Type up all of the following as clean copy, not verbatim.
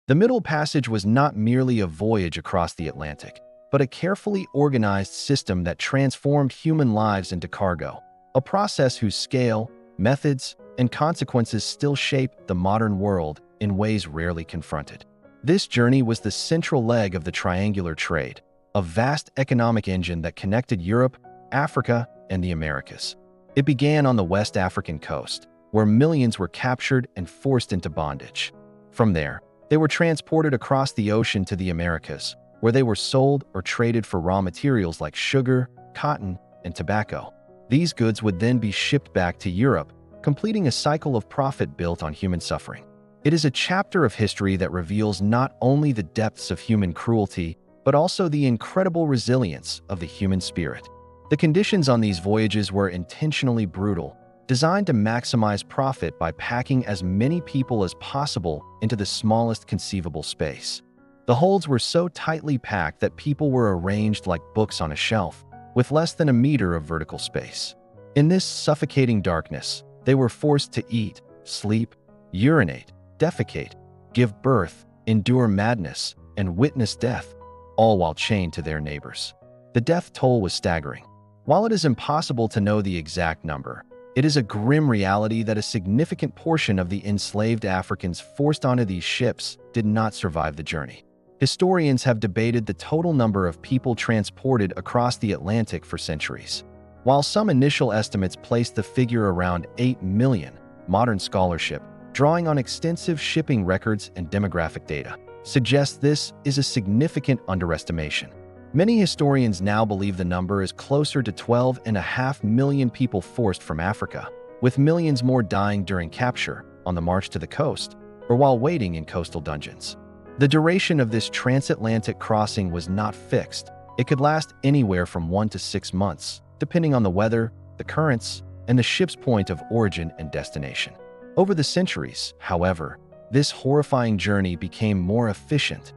The Middle Passage was not merely a voyage across the Atlantic, but a carefully organized system that transformed human lives into cargo, a process whose scale, methods, and consequences still shape the modern world in ways rarely confronted. This journey was the central leg of the triangular trade, a vast economic engine that connected Europe, Africa, and the Americas. It began on the West African coast, where millions were captured and forced into bondage. From there, they were transported across the ocean to the Americas, where they were sold or traded for raw materials like sugar, cotton, and tobacco. These goods would then be shipped back to Europe, completing a cycle of profit built on human suffering. It is a chapter of history that reveals not only the depths of human cruelty, but also the incredible resilience of the human spirit. The conditions on these voyages were intentionally brutal, designed to maximize profit by packing as many people as possible into the smallest conceivable space. The holds were so tightly packed that people were arranged like books on a shelf, with less than a meter of vertical space. In this suffocating darkness, they were forced to eat, sleep, urinate, defecate, give birth, endure madness, and witness death, all while chained to their neighbors. The death toll was staggering. While it is impossible to know the exact number, it is a grim reality that a significant portion of the enslaved Africans forced onto these ships did not survive the journey. Historians have debated the total number of people transported across the Atlantic for centuries. While some initial estimates placed the figure around 8 million, modern scholarship, drawing on extensive shipping records and demographic data, suggests this is a significant underestimation. Many historians now believe the number is closer to 12.5 million people forced from Africa, with millions more dying during capture, on the march to the coast, or while waiting in coastal dungeons. The duration of this transatlantic crossing was not fixed. It could last anywhere from 1 to 6 months, depending on the weather, the currents, and the ship's point of origin and destination. Over the centuries, however, this horrifying journey became more efficient.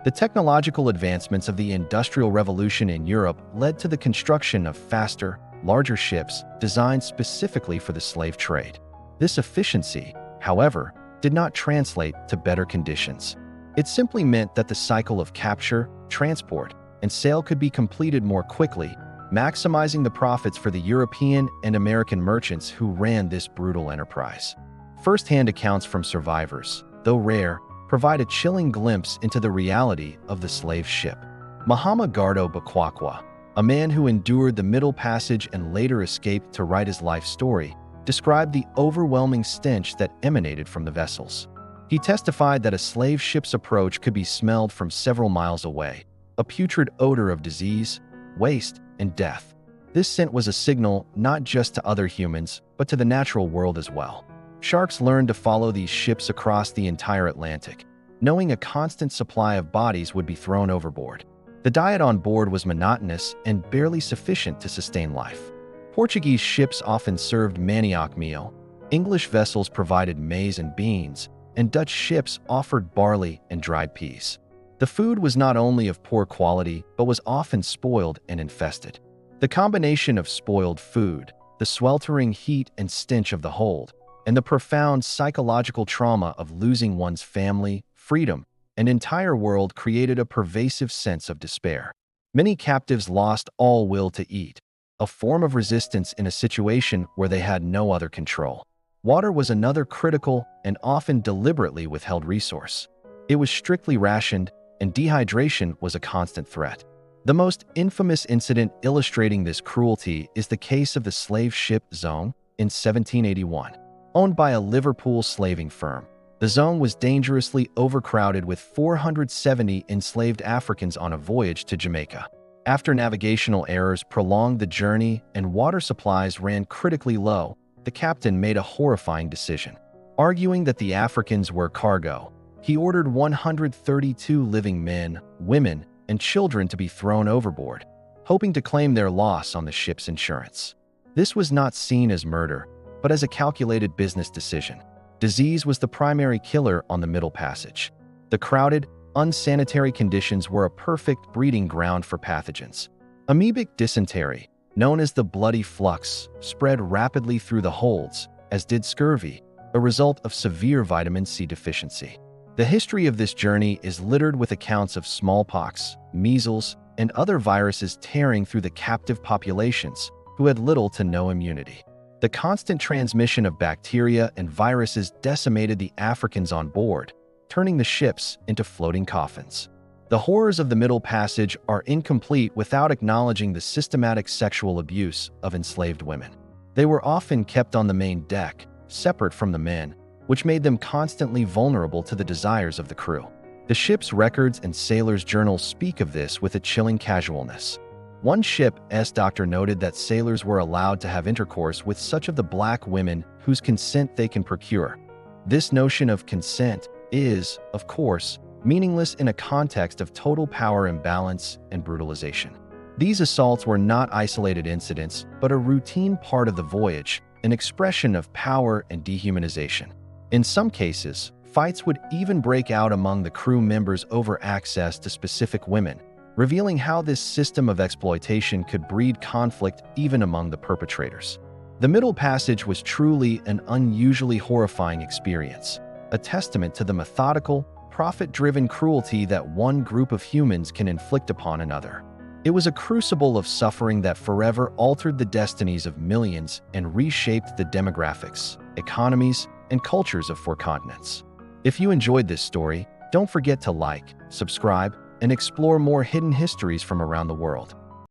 The technological advancements of the Industrial Revolution in Europe led to the construction of faster, larger ships designed specifically for the slave trade. This efficiency, however, did not translate to better conditions. It simply meant that the cycle of capture, transport, and sale could be completed more quickly, maximizing the profits for the European and American merchants who ran this brutal enterprise. First-hand accounts from survivors, though rare, provide a chilling glimpse into the reality of the slave ship. Mahama Gardo Bakwakwa, a man who endured the Middle Passage and later escaped to write his life story, described the overwhelming stench that emanated from the vessels. He testified that a slave ship's approach could be smelled from several miles away, a putrid odor of disease, waste, and death. This scent was a signal not just to other humans, but to the natural world as well. Sharks learned to follow these ships across the entire Atlantic, knowing a constant supply of bodies would be thrown overboard. The diet on board was monotonous and barely sufficient to sustain life. Portuguese ships often served manioc meal, English vessels provided maize and beans, and Dutch ships offered barley and dried peas. The food was not only of poor quality, but was often spoiled and infested. The combination of spoiled food, the sweltering heat and stench of the hold, and the profound psychological trauma of losing one's family, freedom, and entire world created a pervasive sense of despair. Many captives lost all will to eat, a form of resistance in a situation where they had no other control. Water was another critical and often deliberately withheld resource. It was strictly rationed, and dehydration was a constant threat. The most infamous incident illustrating this cruelty is the case of the slave ship Zone in 1781. Owned by a Liverpool slaving firm, the Zone was dangerously overcrowded with 470 enslaved Africans on a voyage to Jamaica. After navigational errors prolonged the journey and water supplies ran critically low, the captain made a horrifying decision. Arguing that the Africans were cargo, he ordered 132 living men, women, and children to be thrown overboard, hoping to claim their loss on the ship's insurance. This was not seen as murder, but as a calculated business decision. Disease was the primary killer on the Middle Passage. The crowded, unsanitary conditions were a perfect breeding ground for pathogens. Amoebic dysentery, known as the bloody flux, spread rapidly through the holds, as did scurvy, a result of severe vitamin C deficiency. The history of this journey is littered with accounts of smallpox, measles, and other viruses tearing through the captive populations who had little to no immunity. The constant transmission of bacteria and viruses decimated the Africans on board, turning the ships into floating coffins. The horrors of the Middle Passage are incomplete without acknowledging the systematic sexual abuse of enslaved women. They were often kept on the main deck, separate from the men, which made them constantly vulnerable to the desires of the crew. The ship's records and sailors' journals speak of this with a chilling casualness. One ship's doctor noted that sailors were allowed to have intercourse with such of the black women whose consent they can procure. This notion of consent is, of course, meaningless in a context of total power imbalance and brutalization. These assaults were not isolated incidents, but a routine part of the voyage, an expression of power and dehumanization. In some cases, fights would even break out among the crew members over access to specific women, revealing how this system of exploitation could breed conflict even among the perpetrators. The Middle Passage was truly an unusually horrifying experience, a testament to the methodical, profit-driven cruelty that one group of humans can inflict upon another. It was a crucible of suffering that forever altered the destinies of millions and reshaped the demographics, economies, and cultures of 4 continents. If you enjoyed this story, don't forget to like, subscribe, and explore more hidden histories from around the world.